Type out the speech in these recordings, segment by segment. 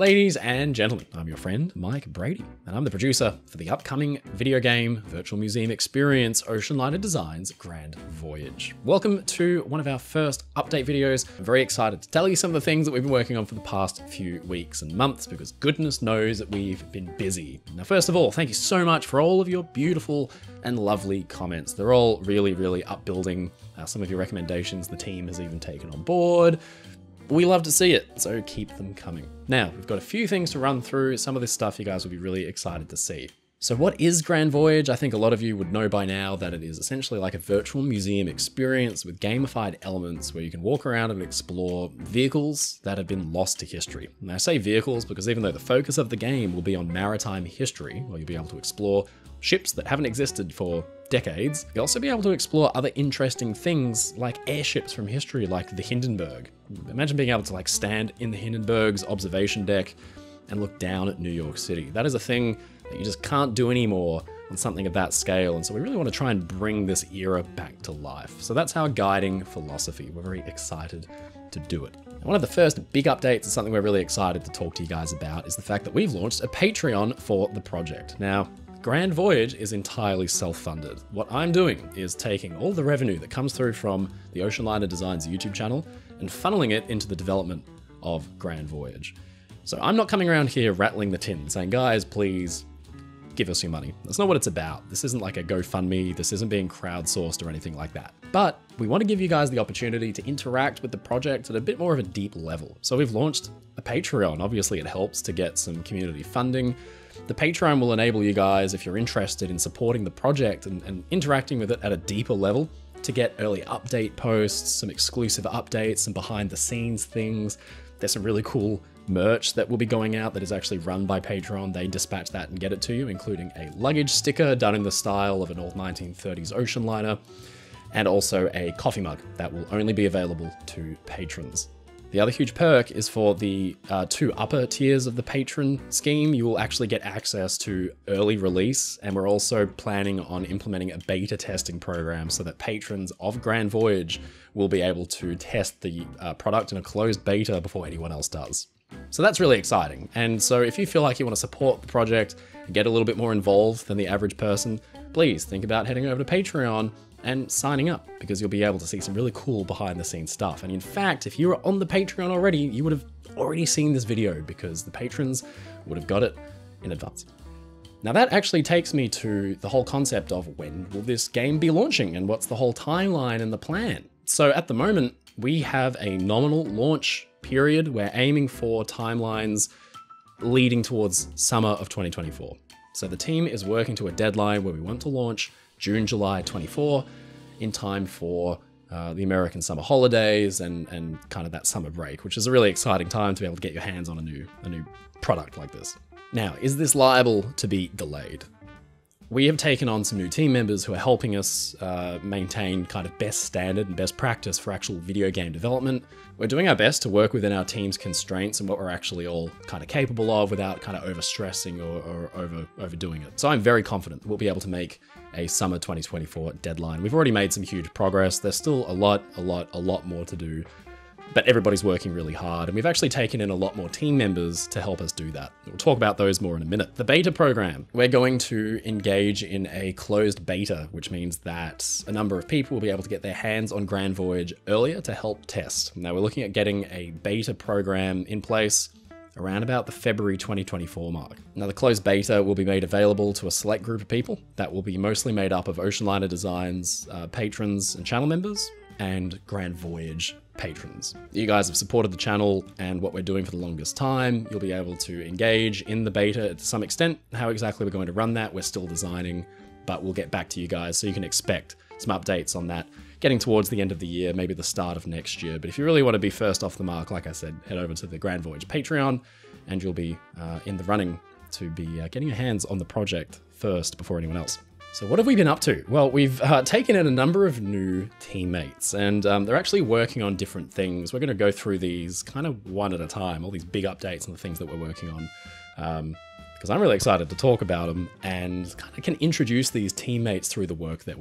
Ladies and gentlemen, I'm your friend, Mike Brady, and I'm the producer for the upcoming video game virtual museum experience, Ocean Liner Designs Grand Voyage. Welcome to one of our first update videos. I'm very excited to tell you some of the things that we've been working on for the past few weeks and months, because goodness knows that we've been busy. Now, first of all, thank you so much for all of your beautiful and lovely comments. They're all really upbuilding. Some of your recommendations the team has even taken on board. We love to see it, so keep them coming. Now, we've got a few things to run through. Some of this stuff you guys will be really excited to see. So what is Grand Voyage? I think a lot of you would know by now that it is essentially like a virtual museum experience with gamified elements where you can walk around and explore vehicles that have been lost to history. And I say vehicles because even though the focus of the game will be on maritime history, where you'll be able to explore ships that haven't existed for decades, you'll also be able to explore other interesting things like airships from history, like the Hindenburg. Imagine being able to like stand in the Hindenburg's observation deck and look down at New York City. That is a thing that you just can't do anymore on something of that scale. And so we really want to try and bring this era back to life. So that's our guiding philosophy. We're very excited to do it. And one of the first big updates and something we're really excited to talk to you guys about is the fact that we've launched a Patreon for the project. Now, Grand Voyage is entirely self-funded. What I'm doing is taking all the revenue that comes through from the Ocean Liner Designs YouTube channel and funneling it into the development of Grand Voyage. So I'm not coming around here rattling the tin saying, guys, please give us your money. That's not what it's about. This isn't like a GoFundMe. This isn't being crowdsourced or anything like that. But we want to give you guys the opportunity to interact with the project at a bit more of a deep level. So we've launched a Patreon. Obviously, it helps to get some community funding. The Patreon will enable you guys, if you're interested in supporting the project and interacting with it at a deeper level, to get early update posts, some exclusive updates, some behind the scenes things. There's some really cool merch that will be going out that is actually run by Patreon. They dispatch that and get it to you, including a luggage sticker done in the style of an old 1930s ocean liner, and also a coffee mug that will only be available to patrons. The other huge perk is for the two upper tiers of the patron scheme, you will actually get access to early release, and we're also planning on implementing a beta testing program so that patrons of Grand Voyage will be able to test the product in a closed beta before anyone else does. So that's really exciting. And so if you feel like you want to support the project and get a little bit more involved than the average person, please think about heading over to Patreon and signing up, because you'll be able to see some really cool behind the scenes stuff. And in fact, if you were on the Patreon already, you would have already seen this video because the patrons would have got it in advance. Now that actually takes me to the whole concept of when will this game be launching and what's the whole timeline and the plan. So at the moment, we have a nominal launch period. We're aiming for timelines leading towards summer of 2024. So the team is working to a deadline where we want to launch June, July 24, in time for the American summer holidays and kind of that summer break, which is a really exciting time to be able to get your hands on a new product like this. Now, is this liable to be delayed? We have taken on some new team members who are helping us maintain kind of best standard and best practice for actual video game development. We're doing our best to work within our team's constraints and what we're actually all kind of capable of without kind of overstressing or overdoing it. So I'm very confident that we'll be able to make a summer 2024 deadline. We've already made some huge progress. There's still a lot more to do, but everybody's working really hard, and we've actually taken in a lot more team members to help us do that. We'll talk about those more in a minute. The beta program, we're going to engage in a closed beta, which means that a number of people will be able to get their hands on Grand Voyage earlier to help test. Now we're looking at getting a beta program in place around about the February 2024 mark. Now the closed beta will be made available to a select group of people that will be mostly made up of Ocean Liner Designs patrons and channel members, and Grand Voyage patrons. You guys have supported the channel and what we're doing for the longest time. You'll be able to engage in the beta to some extent. How exactly we're going to run that, we're still designing, but we'll get back to you guys so you can expect some updates on that getting towards the end of the year, maybe the start of next year. But if you really want to be first off the mark, like I said, head over to the Grand Voyage Patreon and you'll be in the running to be getting your hands on the project first before anyone else. So what have we been up to? Well, we've taken in a number of new teammates, and they're actually working on different things. We're going to go through these kind of one at a time, all these big updates and the things that we're working on, because I'm really excited to talk about them and kind of can introduce these teammates through the work that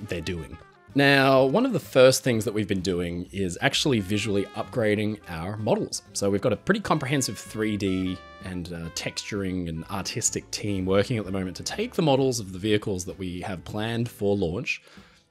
they're doing. Now, one of the first things that we've been doing is actually visually upgrading our models. So we've got a pretty comprehensive 3D and texturing and artistic team working at the moment to take the models of the vehicles that we have planned for launch.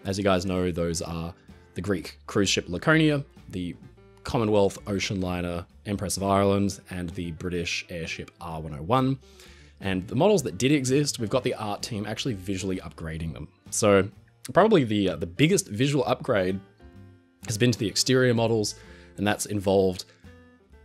As you guys know, those are the Greek cruise ship Laconia, the Commonwealth ocean liner Empress of Ireland, and the British airship R101. And the models that did exist, we've got the art team actually visually upgrading them. So probably the biggest visual upgrade has been to the exterior models, and that's involved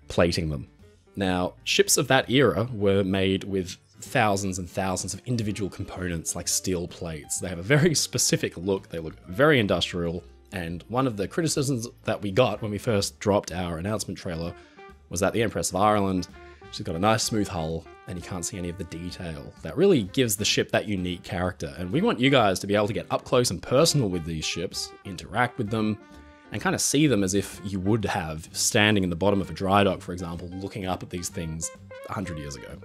plating them. Now, ships of that era were made with thousands and thousands of individual components like steel plates. They have a very specific look, they look very industrial, and one of the criticisms that we got when we first dropped our announcement trailer was that the Empress of Ireland, she's got a nice smooth hull, and you can't see any of the detail. That really gives the ship that unique character, and we want you guys to be able to get up close and personal with these ships, interact with them, and kind of see them as if you would have standing in the bottom of a dry dock, for example, looking up at these things 100 years ago.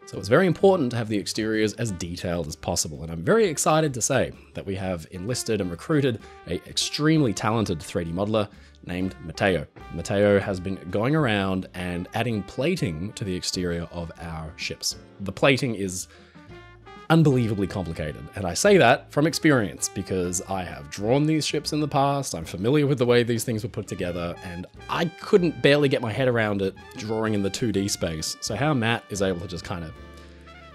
So it's very important to have the exteriors as detailed as possible, and I'm very excited to say that we have enlisted and recruited an extremely talented 3D modeler named Matteo. Matteo has been going around and adding plating to the exterior of our ships. The plating is unbelievably complicated, and I say that from experience because I have drawn these ships in the past, I'm familiar with the way these things were put together, and I couldn't barely get my head around it drawing in the 2D space. So how Matt is able to just kind of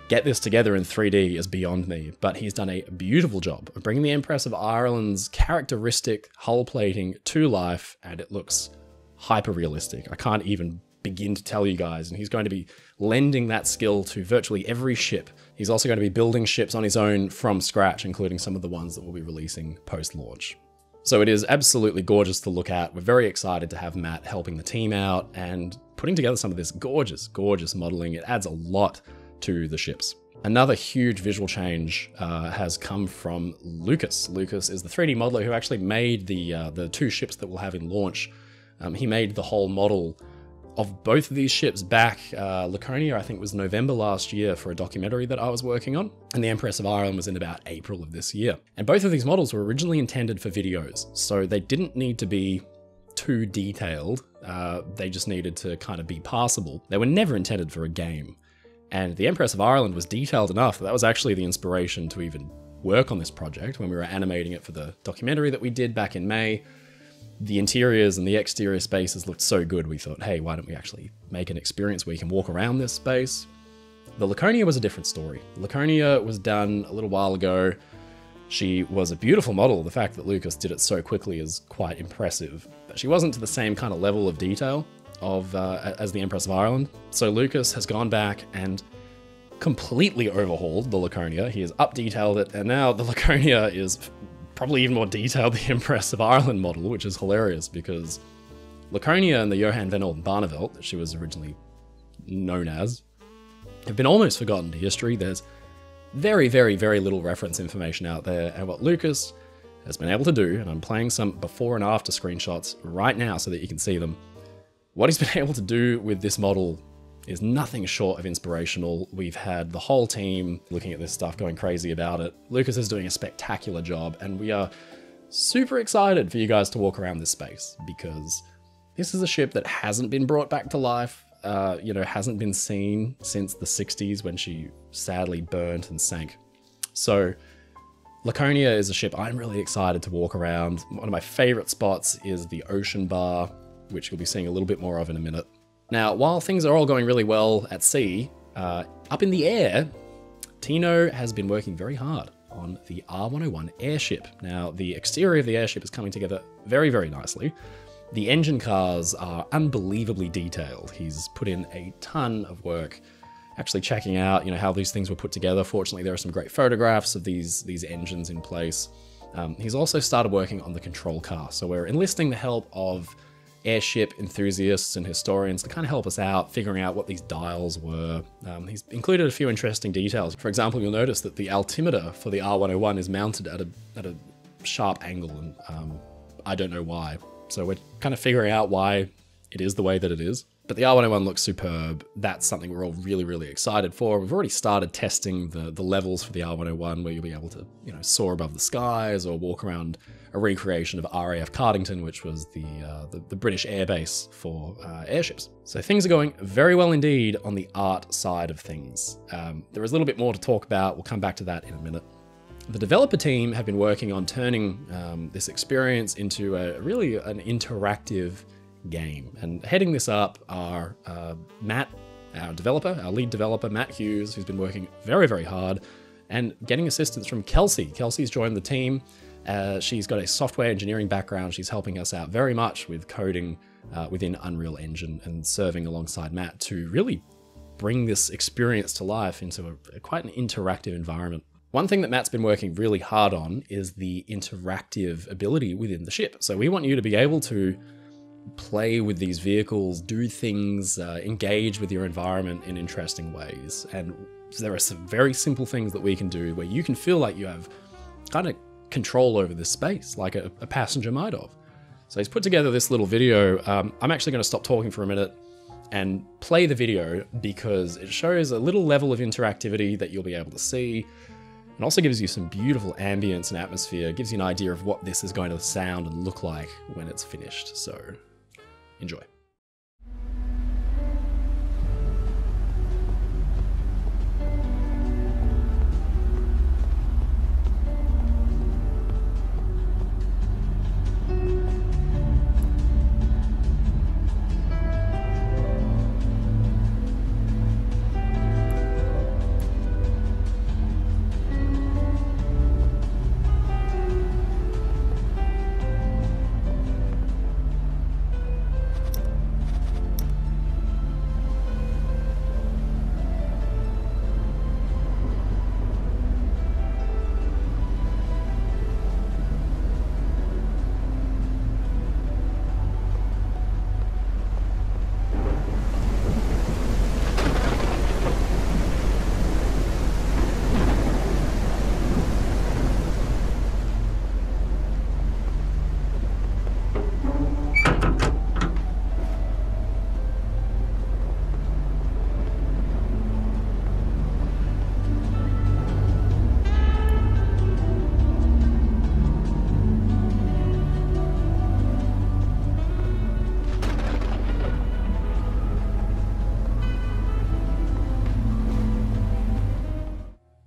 get this together in 3D is beyond me, but he's done a beautiful job of bringing the Empress of Ireland's characteristic hull plating to life, and it looks hyper realistic. I can't even begin to tell you guys, and he's going to be lending that skill to virtually every ship. He's also going to be building ships on his own from scratch, including some of the ones that we'll be releasing post-launch. So it is absolutely gorgeous to look at. We're very excited to have Matt helping the team out and putting together some of this gorgeous, gorgeous modeling. It adds a lot to the ships. Another huge visual change has come from Lucas. Lucas is the 3D modeler who actually made the two ships that we'll have in launch. He made the whole model of both of these ships back. Laconia, I think, was November last year for a documentary that I was working on, and the Empress of Ireland was in about April of this year. And both of these models were originally intended for videos, so they didn't need to be too detailed. They just needed to kind of be passable. They were never intended for a game. And the Empress of Ireland was detailed enough that was actually the inspiration to even work on this project when we were animating it for the documentary that we did back in May. The interiors and the exterior spaces looked so good, we thought, hey, why don't we actually make an experience where you can walk around this space? The Laconia was a different story. Laconia was done a little while ago. She was a beautiful model. The fact that Lucas did it so quickly is quite impressive, but she wasn't to the same kind of level of detail as the Empress of Ireland. So Lucas has gone back and completely overhauled the Laconia. He has up-detailed it, and now the Laconia is probably even more detailed than the Empress of Ireland model, which is hilarious because Laconia and the Johan van Oldenbarnevelt, that she was originally known as, have been almost forgotten to history. There's very, very, very little reference information out there, and what Lucas has been able to do, and I'm playing some before and after screenshots right now so that you can see them, what he's been able to do with this model is nothing short of inspirational. We've had the whole team looking at this stuff, going crazy about it. Lucas is doing a spectacular job, and we are super excited for you guys to walk around this space because this is a ship that hasn't been brought back to life, hasn't been seen since the 60s when she sadly burnt and sank. So Laconia is a ship I'm really excited to walk around. One of my favorite spots is the ocean bar, which you'll be seeing a little bit more of in a minute. Now, while things are all going really well at sea, up in the air, Tino has been working very hard on the R101 airship. Now, the exterior of the airship is coming together very, very nicely. The engine cars are unbelievably detailed. He's put in a ton of work actually checking out, how these things were put together. Fortunately, there are some great photographs of these engines in place. He's also started working on the control car. So we're enlisting the help of airship enthusiasts and historians to kind of help us out figuring out what these dials were. He's included a few interesting details. For example, you'll notice that the altimeter for the R101 is mounted at a sharp angle, and I don't know why. So we're kind of figuring out why it is the way that it is. But the R101 looks superb. That's something we're all really, really excited for. We've already started testing the levels for the R101, where you'll be able to, soar above the skies or walk around a recreation of RAF Cardington, which was the British airbase for airships. So things are going very well indeed on the art side of things. There is a little bit more to talk about. We'll come back to that in a minute. The developer team have been working on turning this experience into really an interactive game. And heading this up are Matt, our developer, our lead developer, Matt Hughes, who's been working very, very hard, and getting assistance from Kelsey. Kelsey's joined the team. She's got a software engineering background. She's helping us out very much with coding within Unreal Engine and serving alongside Matt to really bring this experience to life into quite an interactive environment. One thing that Matt's been working really hard on is the interactive ability within the ship. So we want you to be able to play with these vehicles, do things, engage with your environment in interesting ways. And there are some very simple things that we can do where you can feel like you have kind of control over this space, like a passenger might have. So he's put together this little video. I'm actually going to stop talking for a minute and play the video because it shows a little level of interactivity that you'll be able to see. It also gives you some beautiful ambience and atmosphere, gives you an idea of what this is going to sound and look like when it's finished. So enjoy.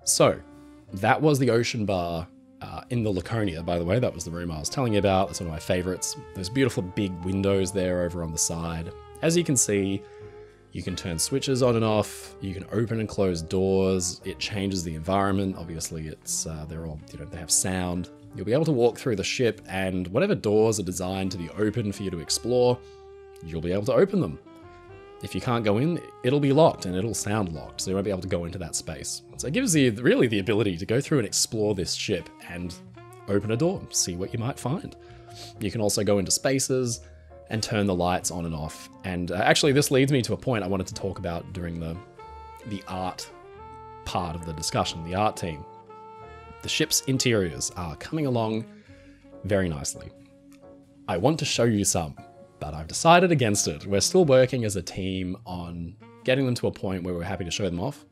So that was the ocean bar in the Laconia, by the way. That was the room I was telling you about. That's one of my favorites. Those beautiful big windows there over on the side. As you can see, you can turn switches on and off. You can open and close doors. It changes the environment. Obviously, it's they're all, they have sound. You'll be able to walk through the ship, and whatever doors are designed to be open for you to explore, you'll be able to open them. If you can't go in, it'll be locked and it'll sound locked, so you won't be able to go into that space. So it gives you really the ability to go through and explore this ship and open a door, see what you might find. You can also go into spaces and turn the lights on and off. And actually this leads me to a point I wanted to talk about during the art part of the discussion, the art team. The ship's interiors are coming along very nicely. I want to show you some, but I've decided against it. We're still working as a team on getting them to a point where we're happy to show them off.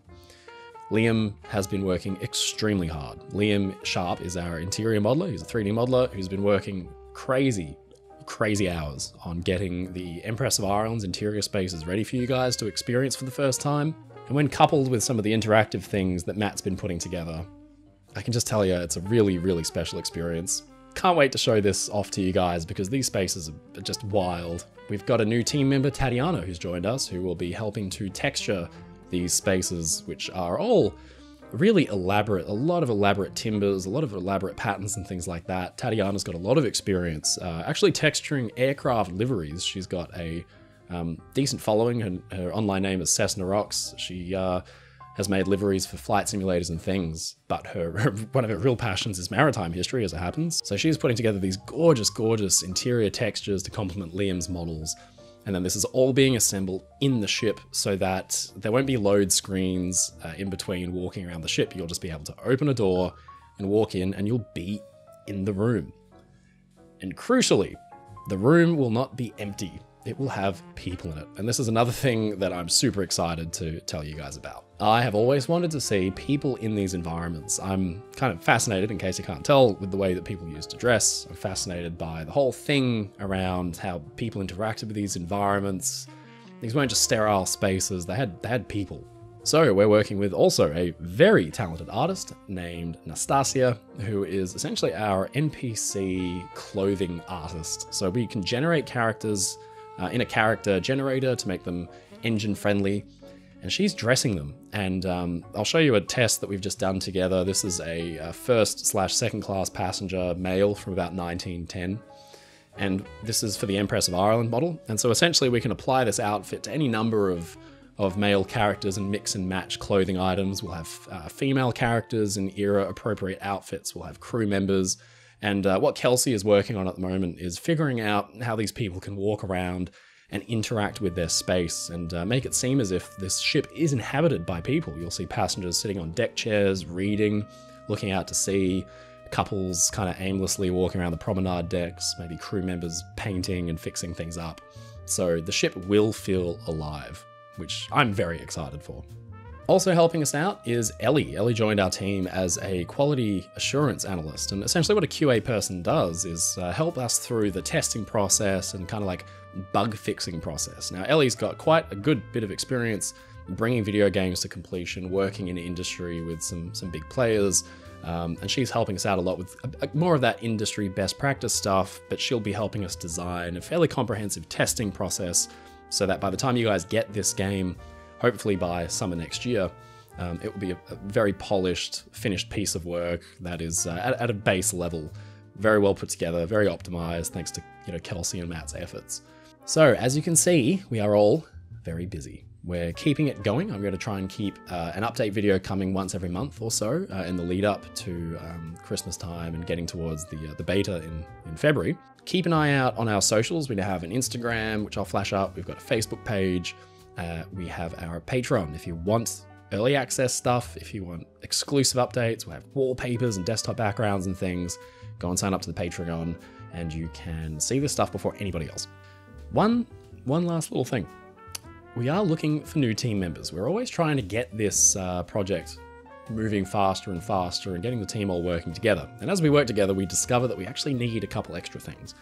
Liam has been working extremely hard. Liam Sharp is our interior modeler. He's a 3D modeler who's been working crazy hours on getting the Empress of Ireland's interior spaces ready for you guys to experience for the first time. And when coupled with some of the interactive things that Matt's been putting together, I can just tell you it's a really, really special experience. Can't wait to show this off to you guys because these spaces are just wild. We've got a new team member, Tatiana, who's joined us, who will be helping to texture these spaces, which are all really elaborate, a lot of elaborate timbers, a lot of elaborate patterns and things like that. Tatiana's got a lot of experience actually texturing aircraft liveries. She's got a decent following. Her online name is Cessna Rocks. She has made liveries for flight simulators and things, but one of her real passions is maritime history, as it happens. So she's putting together these gorgeous, gorgeous interior textures to complement Liam's models. And then this is all being assembled in the ship so that there won't be load screens in between walking around the ship. You'll just be able to open a door and walk in and you'll be in the room. And crucially, the room will not be empty. it will have people in it. And this is another thing that I'm super excited to tell you guys about. I have always wanted to see people in these environments. I'm kind of fascinated, in case you can't tell, with the way that people used to dress. I'm fascinated by the whole thing around how people interacted with these environments. These weren't just sterile spaces, they had people. So we're working with also a very talented artist named Nastasia, who is essentially our NPC clothing artist. So we can generate characters in a character generator to make them engine friendly, and she's dressing them. And I'll show you a test that we've just done together. This is a first/second class passenger male from about 1910. And this is for the Empress of Ireland model. And so essentially we can apply this outfit to any number of male characters and mix and match clothing items. We'll have female characters in era appropriate outfits. We'll have crew members. And what Kelsey is working on at the moment is figuring out how these people can walk around and interact with their space and make it seem as if this ship is inhabited by people. You'll see passengers sitting on deck chairs, reading, looking out to sea, couples kind of aimlessly walking around the promenade decks, maybe crew members painting and fixing things up. So the ship will feel alive, which I'm very excited for. Also helping us out is Ellie. Ellie joined our team as a quality assurance analyst, and essentially what a QA person does is help us through the testing process and kind of like bug fixing process. Now Ellie's got quite a good bit of experience bringing video games to completion, working in industry with some big players, and she's helping us out a lot with more of that industry best practice stuff, but she'll be helping us design a fairly comprehensive testing process so that by the time you guys get this game, hopefully by summer next year, it will be a very polished, finished piece of work that is at a base level, very well put together, very optimized, thanks to Kelsey and Matt's efforts. So as you can see, we are all very busy. We're keeping it going. I'm going to try and keep an update video coming once every month or so in the lead up to Christmas time and getting towards the beta in February. Keep an eye out on our socials. We now have an Instagram, which I'll flash up. We've got a Facebook page. We have our Patreon. If you want early access stuff, if you want exclusive updates, we'll have wallpapers and desktop backgrounds and things. Go and sign up to the Patreon and you can see this stuff before anybody else. One last little thing. We are looking for new team members. We're always trying to get this project moving faster and faster and getting the team all working together. And as we work together, we discover that we actually need a couple extra things.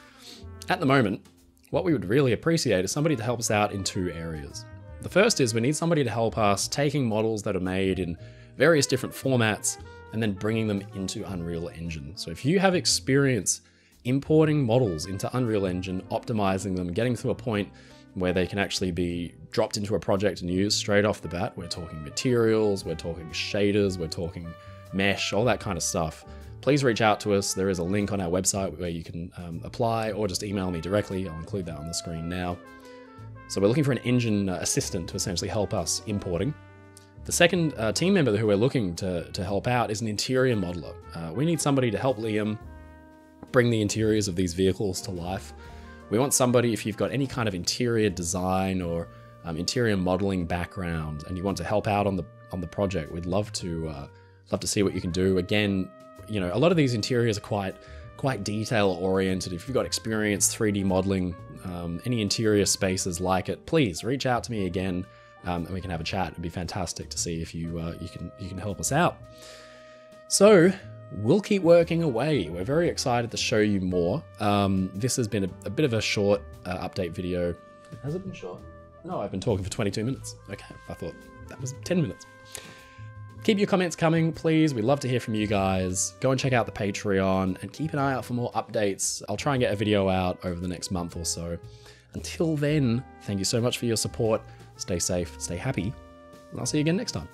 At the moment, what we would really appreciate is somebody to help us out in two areas. The first is we need somebody to help us taking models that are made in various different formats and then bringing them into Unreal Engine. So if you have experience importing models into Unreal Engine, optimizing them, getting to a point where they can actually be dropped into a project and used straight off the bat. We're talking materials, we're talking shaders, we're talking mesh, all that kind of stuff. Please reach out to us. There is a link on our website where you can apply, or just email me directly. I'll include that on the screen now. So we're looking for an engine assistant to essentially help us importing. The second team member who we're looking to help out is an interior modeler. We need somebody to help Liam bring the interiors of these vehicles to life. We want somebody, if you've got any kind of interior design or interior modeling background and you want to help out on the project, we'd love to see what you can do. Again, a lot of these interiors are quite detail oriented. If you've got experience 3D modeling, any interior spaces like it, please reach out to me again and we can have a chat. It'd be fantastic to see if you can help us out. So we'll keep working away. We're very excited to show you more. This has been a bit of a short update video. Has it been short? No, I've been talking for 22 minutes. Okay, I thought that was 10 minutes. Keep your comments coming, please. We'd love to hear from you guys. Go and check out the Patreon and keep an eye out for more updates. I'll try and get a video out over the next month or so. Until then, thank you so much for your support. Stay safe, stay happy, and I'll see you again next time.